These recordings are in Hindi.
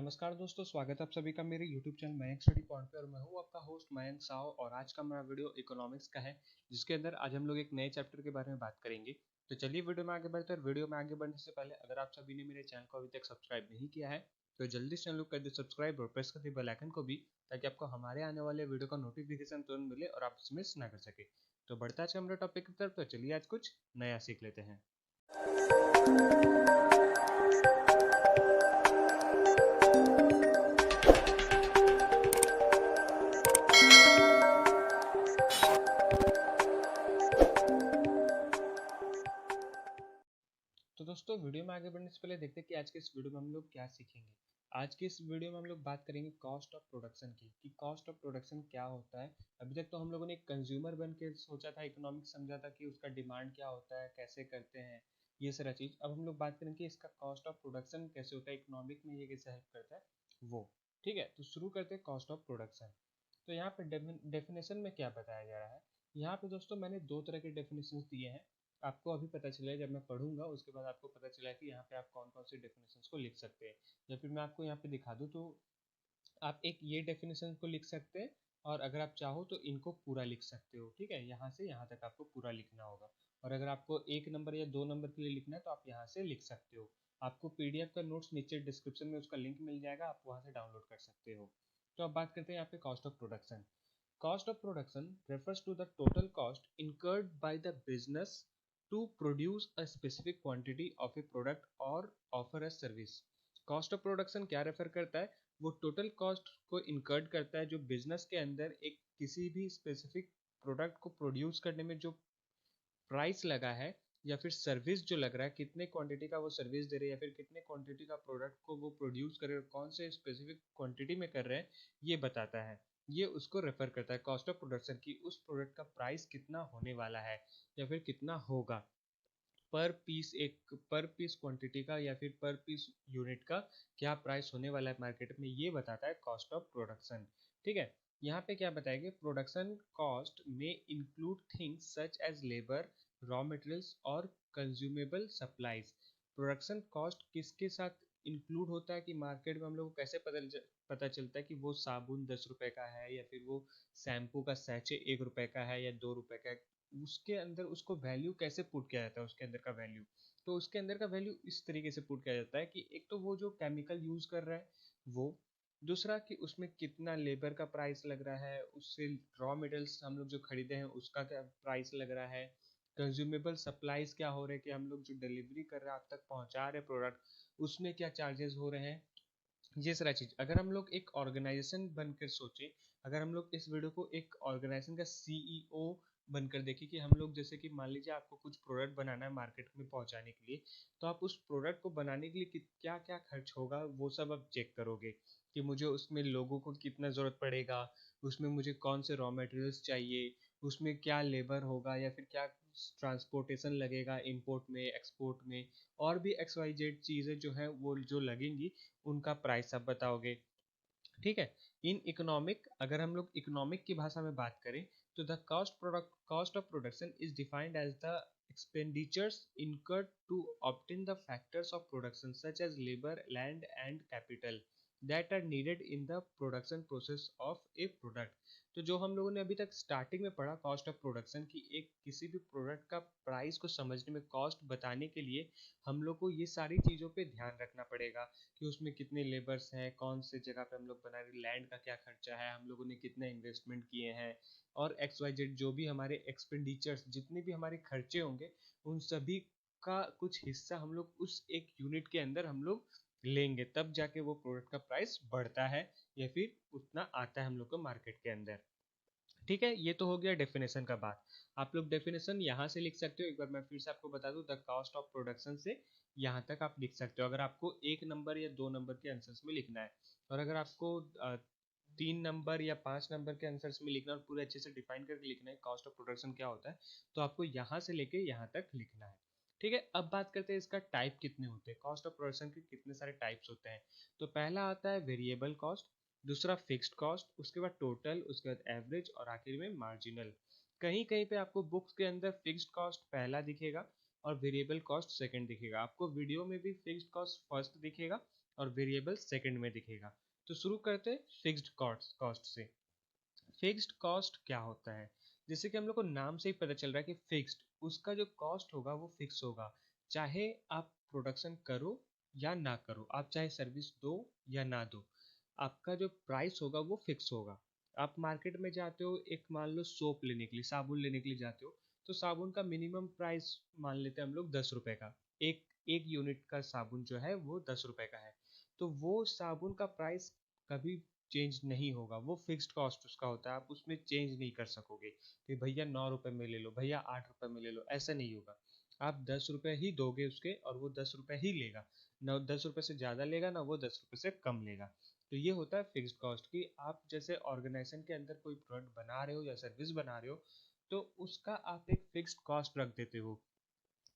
नमस्कार दोस्तों, स्वागत है आप सभी का मेरे YouTube channel Mayank study point पे। और मैं हूँ आपका होस्ट मयंक साव। और आज का हमारा वीडियो इकोनॉमिक्स का है, जिसके अंदर आज हम लोग एक नए चैप्टर के बारे में बात करेंगे। तो चलिए वीडियो में आगे बढ़ते हैं। वीडियो में आगे बढ़ने से पहले अगर आप सभी ने मेरे चैनल को अभी तक सब्सक्राइब नहीं किया है तो जल्दी से चैनल को कर दे सब्सक्राइब और प्रेस कर दे बेल आइकन को भी, ताकि आपको हमारे आने वाले वीडियो का नोटिफिकेशन तुरंत मिले और आप इसमें मिस ना कर सके। तो बढ़ता है हमारे टॉपिक की तरफ। तो चलिए आज कुछ नया सीख लेते हैं। तो दोस्तों, वीडियो में आगे बढ़ने से पहले देखते हैं कि आज के इस वीडियो में हम लोग क्या सीखेंगे। आज के इस वीडियो में हम लोग बात करेंगे कॉस्ट ऑफ प्रोडक्शन की, कि कॉस्ट ऑफ प्रोडक्शन क्या होता है। अभी तक तो हम लोगों ने एक कंज्यूमर बन के सोचा था, इकोनॉमिक्स समझा था कि उसका डिमांड क्या होता है, कैसे करते हैं, ये सारा चीज़। अब हम लोग बात करेंगे इसका कॉस्ट ऑफ प्रोडक्शन कैसे होता है, इकोनॉमिक में ये कैसे हेल्प करता है वो। ठीक है, तो शुरू करते हैं कॉस्ट ऑफ प्रोडक्शन। तो यहाँ पे डेफिनेशन में क्या बताया जा रहा है। यहाँ पे दोस्तों मैंने दो तरह के डेफिनेशन दिए हैं। आपको अभी पता चला, जब मैं पढ़ूंगा उसके बाद आपको पता चला कि यहाँ पे आप कौन कौन से डेफिनेशंस को लिख सकते हैं। या फिर मैं आपको यहाँ पे दिखा दूँ तो आप एक ये डेफिनेशन को लिख सकते हैं, और अगर आप चाहो तो इनको पूरा लिख सकते हो। ठीक है, यहाँ से यहाँ तक आपको पूरा लिखना होगा। और अगर आपको 1 नंबर या 2 नंबर के लिए लिखना है तो आप यहाँ से लिख सकते हो। आपको पीडीएफ का नोट्स नीचे डिस्क्रिप्शन में उसका लिंक मिल जाएगा, आप वहाँ से डाउनलोड कर सकते हो। तो अब बात करते हैं यहाँ पे cost of production. Cost of production refers to the total cost incurred by the business to produce a specific quantity of a product or offer a service. Cost of production क्या रेफर करता है? वो टोटल कॉस्ट को इनकर्ड करता है जो बिजनेस के अंदर एक किसी भी स्पेसिफिक प्रोडक्ट को प्रोड्यूस करने में जो प्राइस लगा है, या फिर सर्विस जो लग रहा है, कितने क्वांटिटी का वो सर्विस दे रहे हैं, या फिर कितने क्वांटिटी का प्रोडक्ट को वो प्रोड्यूस कर रहे हैं और कौन से स्पेसिफिक क्वांटिटी में कर रहे हैं, ये बताता है। ये उसको रेफर करता है कॉस्ट ऑफ प्रोडक्शन की, उस प्रोडक्ट का प्राइस कितना होने वाला है या फिर कितना होगा पर पीस, एक पर पीस क्वांटिटी का या फिर पर पीस यूनिट का क्या प्राइस होने वाला है मार्केट में, ये बताता है कॉस्ट ऑफ प्रोडक्शन। ठीक है, यहाँ पे क्या बताएंगे, प्रोडक्शन कॉस्ट में include things such as labour, raw materials और कंज्यूमेबल सप्लाईज। प्रोडक्शन कॉस्ट किसके साथ इंक्लूड होता है, कि मार्केट में हम लोग को कैसे पता चलता है कि वो साबुन 10 रुपए का है या फिर वो शैम्पू का सैचे 1 रुपए का है या 2 रुपए का है। उसके अंदर उसको वैल्यू कैसे पुट किया जाता है, उसके अंदर का वैल्यू। तो उसके अंदर का वैल्यू इस तरीके से पुट किया जाता है कि एक तो वो जो केमिकल यूज कर रहा है वो, दूसरा कि उसमें कितना लेबर का प्राइस लग रहा है, उससे रॉ मटेरियल्स हम लोग जो खरीदे हैं उसका क्या प्राइस लग रहा है, कंज्यूमेबल सप्लाईज क्या हो रहे हैं, कि हम लोग जो डिलीवरी कर रहे हैं आप तक पहुंचा रहे प्रोडक्ट, उसमें क्या चार्जेस हो रहे हैं, ये सारा चीज। अगर हम लोग एक ऑर्गेनाइजेशन बनकर सोचे, अगर हम लोग इस वीडियो को एक ऑर्गेनाइजेशन का सीईओ बनकर देखें, कि हम लोग जैसे कि मान लीजिए आपको कुछ प्रोडक्ट बनाना है मार्केट में पहुंचाने के लिए, तो आप उस प्रोडक्ट को बनाने के लिए क्या क्या खर्च होगा वो सब आप चेक करोगे, कि मुझे उसमें लोगों को कितना ज़रूरत पड़ेगा, उसमें मुझे कौन से रॉ मटेरियल्स चाहिए, उसमें क्या लेबर होगा या फिर क्या ट्रांसपोर्टेशन लगेगा इंपोर्ट में एक्सपोर्ट में, और भी एक्स वाई जेड चीज़ें जो हैं वो जो लगेंगी, उनका प्राइस आप बताओगे। ठीक है, इन इकोनॉमिक, अगर हम लोग इकोनॉमिक की भाषा में बात करें तो the cost of production is defined as the expenditures incurred to obtain the factors of production such as labor, land and capital that are needed in the production process of a product। तो जो हम लोगों ने अभी तक स्टार्टिंग में पढ़ा कॉस्ट ऑफ प्रोडक्शन की, एक किसी भी प्रोडक्ट का प्राइस को समझने में, कॉस्ट बताने के लिए हम लोग को ये सारी चीज़ों पे ध्यान रखना पड़ेगा, कि उसमें कितने लेबर्स हैं, कौन से जगह पे हम लोग बना रहे, लैंड का क्या खर्चा है, हम लोगों ने कितना इन्वेस्टमेंट किए हैं, और एक्स वाई जेड जो भी हमारे एक्सपेंडिचर्स, जितने भी हमारे खर्चे होंगे, उन सभी का कुछ हिस्सा हम लोग उस एक यूनिट के अंदर हम लोग लेंगे, तब जाके वो प्रोडक्ट का प्राइस बढ़ता है या फिर उतना आता है हम लोग को मार्केट के अंदर। ठीक है, ये तो हो गया डेफिनेशन का बात। आप लोग डेफिनेशन यहाँ से लिख सकते हो। एक बार मैं फिर से आपको बता दूं, द कॉस्ट ऑफ प्रोडक्शन से यहाँ तक आप लिख सकते हो, अगर आपको 1 नंबर या 2 नंबर के आंसर्स में लिखना है। और अगर आपको 3 नंबर या 5 नंबर के आंसर्स में लिखना है और पूरे अच्छे से डिफाइन करके लिखना है कॉस्ट ऑफ प्रोडक्शन क्या होता है, तो आपको यहाँ से लेके यहाँ तक लिखना है। ठीक है, अब बात करते हैं इसका टाइप कितने होते हैं, कॉस्ट ऑफ प्रोडक्शन के कितने सारे टाइप्स होते हैं। तो पहला आता है वेरिएबल कॉस्ट, दूसरा फिक्स्ड कॉस्ट, उसके बाद टोटल, उसके बाद एवरेज और आखिर में मार्जिनल। कहीं कहीं पे आपको बुक्स के अंदर फिक्स्ड कॉस्ट पहला दिखेगा और वेरिएबल कॉस्ट सेकंड दिखेगा। आपको वीडियो में भी फिक्स्ड कॉस्ट फर्स्ट दिखेगा और वेरिएबल सेकंड में दिखेगा। तो शुरू करते फिक्स्ड कॉस्ट से। फिक्स्ड कॉस्ट क्या होता है? जैसे कि हम लोग को नाम से ही पता चल रहा है कि फिक्स्ड, उसका जो कॉस्ट होगा वो फिक्स होगा। चाहे आप प्रोडक्शन करो या ना करो, आप चाहे सर्विस दो या ना दो, आपका जो प्राइस होगा वो फिक्स होगा। आप मार्केट में जाते हो, एक मान लो सोप लेने के लिए, साबुन लेने के लिए जाते हो, तो साबुन का मिनिमम प्राइस मान लेते हैं हम लोग 10 रुपए का। एक एक यूनिट का साबुन जो है वो 10 रुपए का है। तो वो साबुन का प्राइस कभी चेंज नहीं होगा, वो फिक्स्ड कॉस्ट उसका होता है, आप उसमें चेंज नहीं कर सकोगे कि भैया 9 रुपए में ले लो, भैया 8 रुपए में ले लो, ऐसा नहीं होगा। आप 10 रुपए ही दोगे उसके और वो 10 रुपए ही लेगा, ना 10 रुपए से ज़्यादा लेगा ना वो 10 रुपए से कम लेगा। तो ये होता है फिक्स्ड कॉस्ट की। आप जैसे ऑर्गेनाइजेशन के अंदर कोई प्रोडक्ट बना रहे हो या सर्विस बना रहे हो, तो उसका आप एक फिक्स्ड कॉस्ट रख देते हो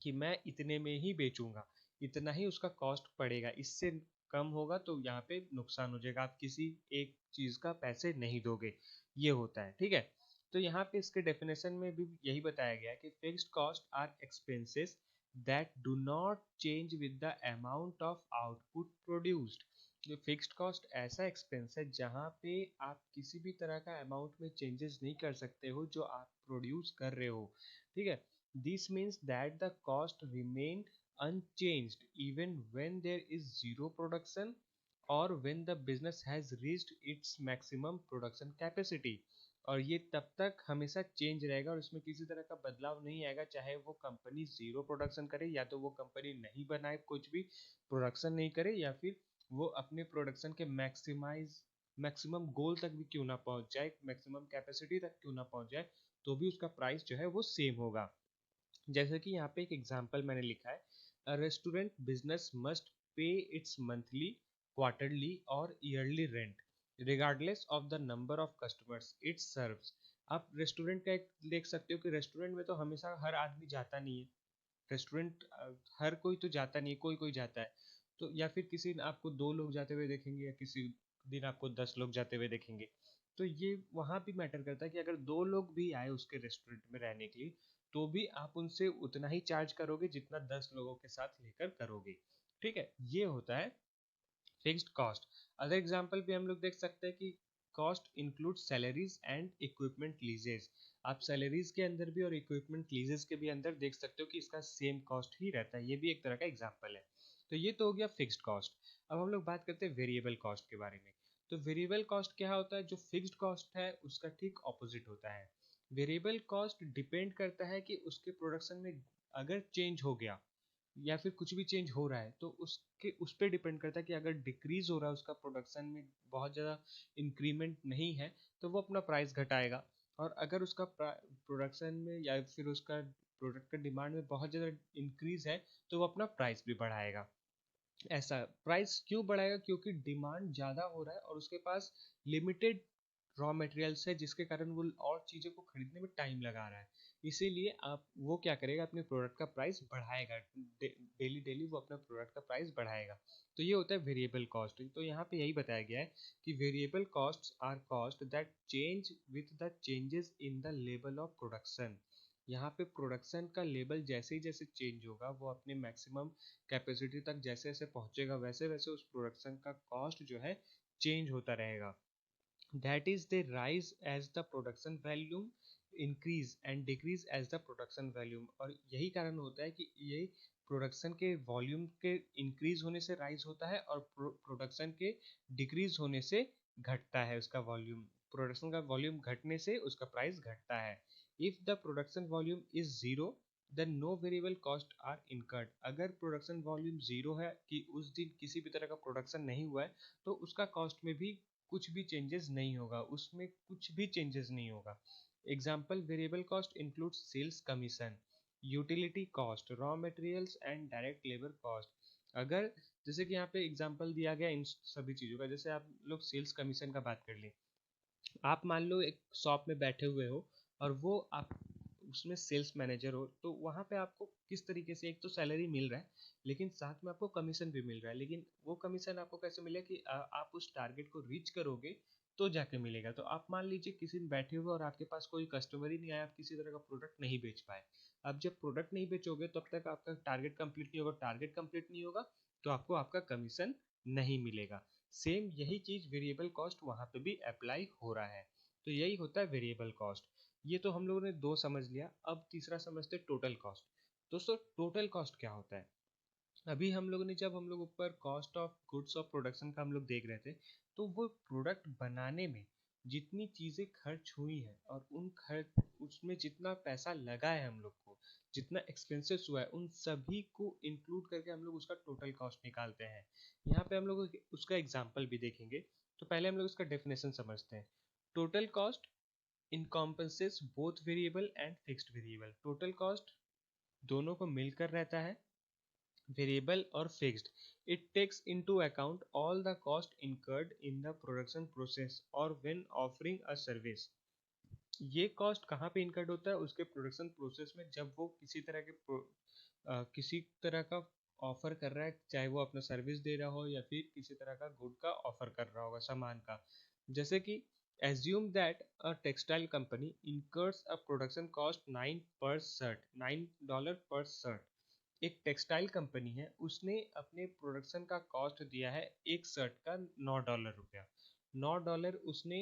कि मैं इतने में ही बेचूंगा, इतना ही उसका कॉस्ट पड़ेगा, इससे कम होगा तो यहाँ पे नुकसान हो जाएगा, आप किसी एक चीज का पैसे नहीं दोगे। ये होता है, ठीक है। तो यहाँ पे इसके डेफिनेशन में भी यही बताया गया है कि fixed cost are expenses that do not change with the amount of output produced. जो फिक्स्ड कॉस्ट ऐसा एक्सपेंस है जहाँ पे आप किसी भी तरह का अमाउंट में चेंजेस नहीं कर सकते हो जो आप प्रोड्यूस कर रहे हो, ठीक है। This means that the cost remained unchanged even when there is zero production or when the business has reached its maximum production capacity। और ये तब तक हमेशा चेंज रहेगा और इसमें किसी तरह का बदलाव नहीं आएगा, चाहे वो कंपनी जीरो प्रोडक्शन करे या तो वो कंपनी नहीं बनाए, कुछ भी प्रोडक्शन नहीं करे, या फिर वो अपने प्रोडक्शन के मैक्सिमम गोल तक भी क्यों ना पहुंच जाए, मैक्सिमम कैपेसिटी तक क्यों ना पहुंच जाए, तो भी उसका प्राइस जो है वो सेम होगा। जैसे कि यहाँ पे एक एग्जांपल मैंने लिखा है, a restaurant business must pay its monthly, quarterly और yearly rent regardless of the number of customers it serves. आप रेस्टोरेंट का एक देख सकते हो कि रेस्टोरेंट में तो हमेशा हर आदमी जाता नहीं है। रेस्टोरेंट हर कोई तो जाता नहीं है, कोई कोई जाता है। तो या फिर किसी दिन आपको 2 लोग जाते हुए देखेंगे या किसी दिन आपको 10 लोग जाते हुए देखेंगे। तो ये वहाँ भी मैटर करता है कि अगर 2 लोग भी आए उसके रेस्टोरेंट में रहने के लिए, तो भी आप उनसे उतना ही चार्ज करोगे जितना 10 लोगों के साथ लेकर करोगे, ठीक है। ये होता है फिक्स्ड कॉस्ट। अदर एग्जांपल भी हम लोग देख सकते हैं कि cost include salaries and equipment लीजेस। आप सैलरीज के अंदर भी और इक्विपमेंट लीजेस के भी अंदर देख सकते हो कि इसका सेम कॉस्ट ही रहता है, ये भी एक तरह का एग्जांपल है। तो ये तो हो गया फिक्स्ड कॉस्ट। अब हम लोग बात करते हैं वेरिएबल कॉस्ट के बारे में। तो वेरिएबल कॉस्ट क्या होता है? जो फिक्स्ड कॉस्ट है उसका ठीक ऑपोजिट होता है। वेरिएबल कॉस्ट डिपेंड करता है कि उसके प्रोडक्शन में अगर चेंज हो गया या फिर कुछ भी चेंज हो रहा है तो उसके उस पर डिपेंड करता है कि अगर डिक्रीज हो रहा है उसका प्रोडक्शन में, बहुत ज़्यादा इंक्रीमेंट नहीं है, तो वो अपना प्राइस घटाएगा। और अगर उसका प्रोडक्शन में या फिर उसका प्रोडक्ट का डिमांड में बहुत ज़्यादा इंक्रीज है, तो वो अपना प्राइस भी बढ़ाएगा। ऐसा प्राइस क्यों बढ़ाएगा? क्योंकि डिमांड ज़्यादा हो रहा है और उसके पास लिमिटेड रॉ मटेरियल्स है, जिसके कारण वो और चीज़ों को खरीदने में टाइम लगा रहा है। इसीलिए आप वो क्या करेगा, अपने प्रोडक्ट का प्राइस बढ़ाएगा, डेली डेली वो अपना प्रोडक्ट का प्राइस बढ़ाएगा। तो ये होता है वेरिएबल कॉस्ट। तो यहाँ पे यही बताया गया है कि variable cost are cost that change with the changes in the level of production. यहाँ पे प्रोडक्शन का लेवल जैसे ही जैसे चेंज होगा, वो अपने मैक्सिमम कैपेसिटी तक जैसे जैसे पहुंचेगा, वैसे वैसे उस प्रोडक्शन का कॉस्ट जो है चेंज होता रहेगा। That is they rise as the production volume increase and decrease as the production volume। और यही कारण होता है कि ये प्रोडक्शन के वॉल्यूम के इंक्रीज होने से राइज होता है और प्रोडक्शन के डिक्रीज होने से घटता है उसका वॉल्यूम। प्रोडक्शन का वॉल्यूम घटने से उसका प्राइस घटता है। If the production volume is zero then no variable cost are incurred. अगर प्रोडक्शन वॉल्यूम जीरो है कि उस दिन किसी भी तरह का प्रोडक्शन नहीं हुआ है, तो उसका कॉस्ट में भी कुछ भी चेंजेस नहीं होगा, उसमें कुछ भी चेंजेस नहीं होगा। Example variable cost include sales commission, utility cost, raw materials and direct labour cost. अगर जैसे कि यहाँ पे एग्जाम्पल दिया गया इन सभी चीज़ों का, जैसे आप लोग सेल्स कमीशन का बात कर लें। आप मान लो एक शॉप में बैठे हुए हो और वो आप उसमें सेल्स मैनेजर हो, तो वहाँ पे आपको किस तरीके से एक तो सैलरी मिल रहा है, लेकिन साथ में आपको कमीशन भी मिल रहा है। लेकिन वो कमीशन आपको कैसे मिलेगा कि आप उस टारगेट को रीच करोगे तो जाके मिलेगा। तो आप मान लीजिए किसी दिन बैठे हुए और आपके पास कोई कस्टमर ही नहीं आया, आप किसी तरह का प्रोडक्ट नहीं बेच पाए। अब जब प्रोडक्ट नहीं बेचोगे तब तक आपका टारगेट कंप्लीट नहीं होगा, टारगेट कंप्लीट नहीं होगा तो आपको आपका कमीशन नहीं मिलेगा। सेम यही चीज वेरिएबल कॉस्ट वहां पे भी अप्लाई हो रहा है। तो यही होता है वेरिएबल कॉस्ट। ये तो हम लोगों ने दो समझ लिया। अब तीसरा समझते टोटल कॉस्ट। दोस्तों टोटल कॉस्ट क्या होता है? अभी हम लोगों ने जब हम लोग ऊपर cost of goods of production का हम लोग देख रहे थे, तो वो प्रोडक्ट बनाने में जितनी चीज़ें खर्च हुई हैं और उन खर्च उसमें जितना पैसा लगा है हम लोग को, जितना एक्सपेंसेस हुआ है, उन सभी को इंक्लूड करके हम लोग उसका टोटल कॉस्ट निकालते हैं। यहाँ पे हम लोग उसका एग्जाम्पल भी देखेंगे। तो पहले हम लोग उसका डेफिनेशन समझते हैं। Total cost encompasses both variable and fixed variable. Total cost दोनों को मिलकर रहता है, variable or fixed. It takes into account all the cost incurred in the production process or when offering a service. ये कॉस्ट कहाँ पे इनकर्ड होता है? उसके प्रोडक्शन प्रोसेस में, जब वो किसी तरह का ऑफर कर रहा है, चाहे वो अपना सर्विस दे रहा हो या फिर किसी तरह का गुड का ऑफर कर रहा होगा, सामान का। जैसे कि assume that a textile company incurs a production cost $9 per shirt. एक टेक्सटाइल कंपनी है, उसने अपने प्रोडक्शन का कॉस्ट दिया है एक शर्ट का $9 रुपया। $9 उसने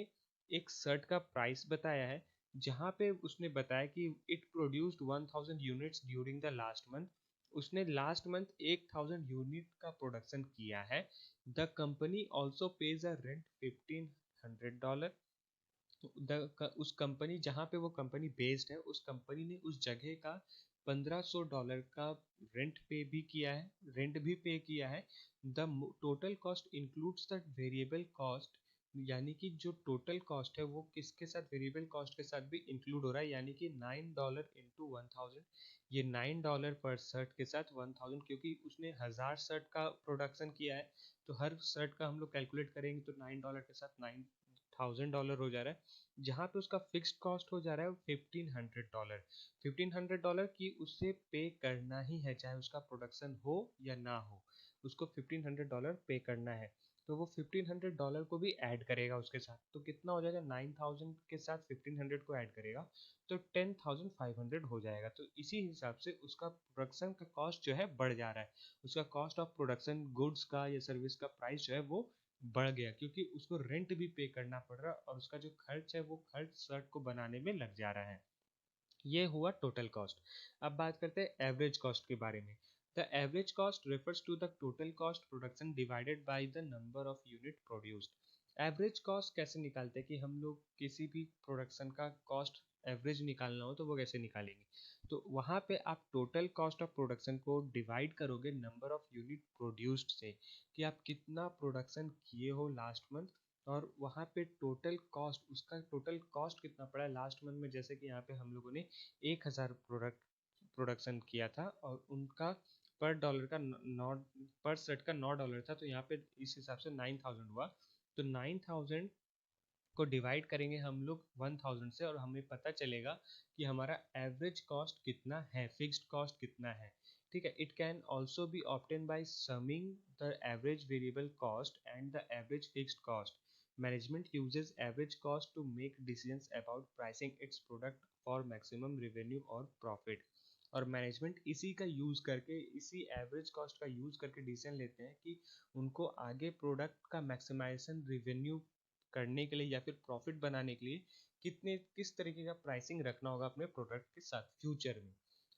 एक शर्ट का प्राइस बताया है, जहाँ पे उसने बताया कि it produced 1000 units during the last month. उसने लास्ट मंथ 1000 यूनिट का प्रोडक्शन किया है। The company also page a rent $1500। उस कंपनी जहाँ पे वो कंपनी बेस्ड है, उस कंपनी ने उस जगह का $1500 का रेंट भी पे किया है। The total cost includes the variable cost. यानी कि जो टोटल कॉस्ट है वो किसके साथ? वेरिएबल कॉस्ट के साथ भी इंक्लूड हो रहा है, यानी कि $9 इंटू 1000। ये $9 पर शर्ट के साथ 1000, क्योंकि उसने 1000 शर्ट का प्रोडक्शन किया है, तो हर शर्ट का हम लोग कैलकुलेट करेंगे तो $9 के साथ $9000 हो जा रहा है। जहाँ पे उसका फिक्स्ड कॉस्ट हो जा रहा है $1500। $1500 की उसे पे करना ही है, चाहे उसका प्रोडक्शन हो या ना हो, उसको $1500 पे करना है। तो वो $1500 को भी ऐड करेगा उसके साथ। तो कितना हो जाएगा? 9000 के साथ 1500 को ऐड करेगा तो 10500 हो जाएगा। तो इसी हिसाब से उसका प्रोडक्शन का कॉस्ट जो है बढ़ जा रहा है। उसका कॉस्ट ऑफ प्रोडक्शन गुड्स का या सर्विस का प्राइस जो है वो बढ़ गया, क्योंकि उसको रेंट भी पे करना पड़ रहा है और उसका जो खर्च है वो खर्च शर्ट को बनाने में लग जा रहा है। ये हुआ टोटल कॉस्ट। अब बात करते हैं एवरेज कॉस्ट के बारे में। The average cost refers to the total cost production divided by the number of unit produced. Average cost कैसे निकालते हैं? कि हम लोग किसी भी प्रोडक्शन का कॉस्ट एवरेज निकालना हो तो वो कैसे निकालेंगे? तो वहाँ पे आप टोटल कॉस्ट ऑफ प्रोडक्शन को डिवाइड करोगे नंबर ऑफ यूनिट प्रोड्यूस्ड से, कि आप कितना प्रोडक्शन किए हो लास्ट मंथ, और वहाँ पे टोटल कॉस्ट, उसका टोटल कॉस्ट कितना पड़ा है लास्ट मंथ में। जैसे कि यहाँ पे हम लोगों ने 1000 प्रोडक्शन किया था और उनका पर डॉलर का नौ पर सेट का $9 था, तो यहाँ पे इस हिसाब से 9000 हुआ। तो 9000 को डिवाइड करेंगे हम लोग 1000 से और हमें पता चलेगा कि हमारा एवरेज कॉस्ट कितना है, फिक्स्ड कॉस्ट कितना है। ठीक है। It can also be obtain by summing the average variable cost and the average fixed cost. Management uses average cost to make decisions about pricing its product for maximum revenue और प्रॉफिट। और मैनेजमेंट इसी का यूज करके, इसी एवरेज कॉस्ट का यूज करके डिसीजन लेते हैं कि उनको आगे प्रोडक्ट का मैक्सिमाइजेशन रेवेन्यू करने के लिए या फिर प्रॉफिट बनाने के लिए किस तरीके का प्राइसिंग रखना होगा अपने प्रोडक्ट के साथ फ्यूचर में।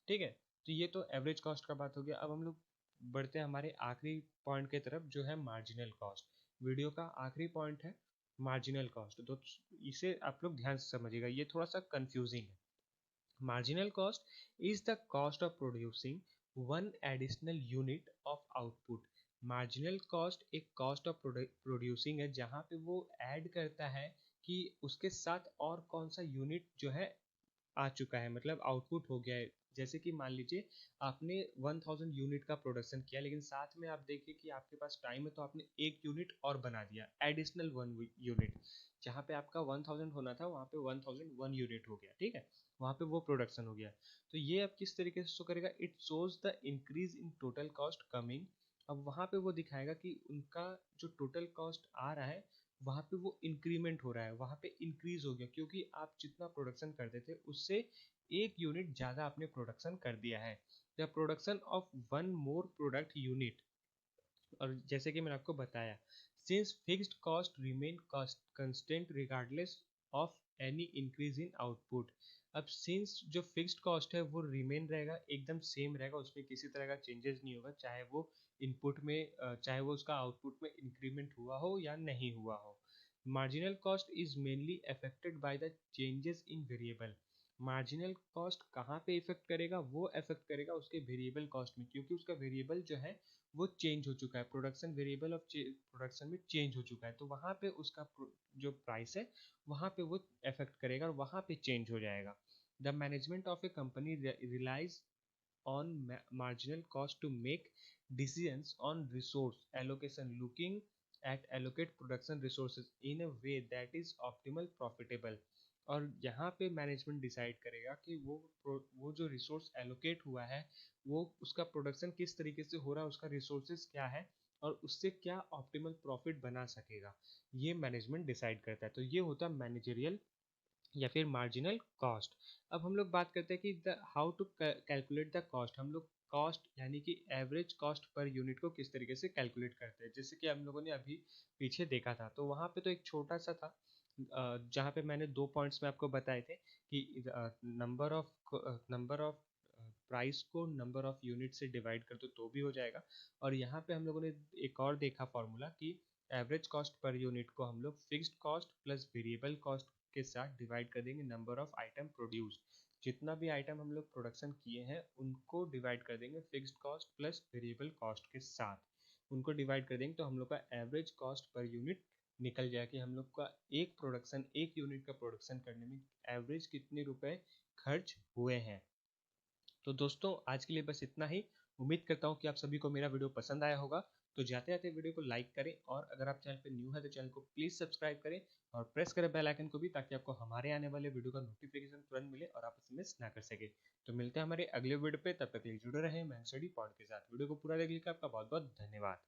ठीक है। तो ये तो एवरेज कॉस्ट का बात हो गया। अब हम लोग बढ़ते हैं हमारे आखिरी पॉइंट की तरफ, जो है मार्जिनल कॉस्ट। वीडियो का आखिरी पॉइंट है मार्जिनल कॉस्ट। तो इसे आप लोग ध्यान से समझिएगा, ये थोड़ा सा कंफ्यूजिंग है। Marginal cost is the cost of producing one additional unit of output. Marginal cost एक कॉस्ट ऑफ प्रोड्यूसिंग है, जहाँ पे वो ऐड करता है कि उसके साथ और कौन सा यूनिट जो है आ चुका है, मतलब आउटपुट हो गया है। जैसे कि मान लीजिए आपने 1000 यूनिट का प्रोडक्शन किया, लेकिन साथ में आप देखिए कि आपके पास टाइम है तो आपने एक यूनिट और बना दिया, एडिशनल 1 यूनिट। जहाँ पे आपका 1000 होना था वहाँ पे 1001 यूनिट हो गया। ठीक है। वहाँ पे वो प्रोडक्शन हो गया। तो ये अब किस तरीके से शो करेगा? It shows the increase in total cost coming. अब वहाँ पे वो दिखाएगा कि उनका जो टोटल कॉस्ट आ रहा है वहाँ पे वो इंक्रीमेंट हो रहा है, वहाँ पे इंक्रीज हो गया, क्योंकि आप जितना प्रोडक्शन करते थे उससे एक यूनिट ज़्यादा आपने प्रोडक्शन कर दिया है। The production of one more product unit और जैसे कि मैंने आपको बताया, since fixed cost remain cost constant regardless of any increase in output. अब सिंस जो फिक्स्ड कॉस्ट है वो रिमेन रहेगा, एकदम सेम रहेगा, उसमें किसी तरह का चेंजेस नहीं होगा, चाहे वो इनपुट में चाहे वो उसका आउटपुट में इंक्रीमेंट हुआ हो या नहीं हुआ हो। Marginal cost is mainly affected by the changes in variable. Marginal cost कहाँ पे इफेक्ट करेगा? वो इफेक्ट करेगा उसके वेरिएबल कॉस्ट में, क्योंकि उसका वेरिएबल जो है वो चेंज हो चुका है, प्रोडक्शन वेरिएबल ऑफ प्रोडक्शन में चेंज हो चुका है, तो वहाँ पे उसका जो प्राइस है वहाँ पे वो इफेक्ट करेगा और वहाँ पे चेंज हो जाएगा। The management of a company relies on marginal cost to make decisions on resource allocation, looking at allocate production resources in a way that is optimal profitable। और यहाँ पे मैनेजमेंट डिसाइड करेगा कि वो जो रिसोर्स एलोकेट हुआ है वो उसका प्रोडक्शन किस तरीके से हो रहा है, उसका रिसोर्सेज क्या है और उससे क्या ऑप्टिमल प्रॉफिट बना सकेगा, ये मैनेजमेंट डिसाइड करता है। तो ये होता है मैनेजरियल या फिर मार्जिनल कॉस्ट। अब हम लोग बात करते हैं कि the how to calculate the cost. हम लोग कॉस्ट यानी कि एवरेज कॉस्ट पर यूनिट को किस तरीके से कैलकुलेट करते हैं, जैसे कि हम लोगों ने अभी पीछे देखा था, तो वहाँ पे तो एक छोटा सा था जहाँ पे मैंने 2 पॉइंट्स में आपको बताए थे कि नंबर ऑफ प्राइस को नंबर ऑफ यूनिट से डिवाइड कर दो तो भी हो जाएगा। और यहाँ पे हम लोगों ने एक और देखा फॉर्मूला कि एवरेज कॉस्ट पर यूनिट को हम लोग fixed cost plus variable cost के साथ डिवाइड कर देंगे नंबर ऑफ आइटम प्रोड्यूस। जितना भी आइटम हम लोग प्रोडक्शन किए हैं उनको डिवाइड कर देंगे fixed cost plus variable cost के साथ, उनको डिवाइड कर देंगे तो हम लोग का एवरेज कॉस्ट पर यूनिट निकल जाए कि हम लोग का एक यूनिट का प्रोडक्शन करने में एवरेज कितने रुपए खर्च हुए हैं। तो दोस्तों आज के लिए बस इतना ही। उम्मीद करता हूँ कि आप सभी को मेरा वीडियो पसंद आया होगा। तो जाते जाते वीडियो को लाइक करें और अगर आप चैनल पर न्यू है तो चैनल को प्लीज़ सब्सक्राइब करें और प्रेस करें बेल आइकन को भी, ताकि आपको हमारे आने वाले वीडियो का नोटिफिकेशन तुरंत मिले और आप उसे मिस ना कर सके। तो मिलते हैं हमारे अगले वीडियो पे, तब तक के लिए जुड़े रहें मैं स्टडी पॉइंट के साथ। वीडियो को पूरा देखने के लिए आपका बहुत बहुत धन्यवाद।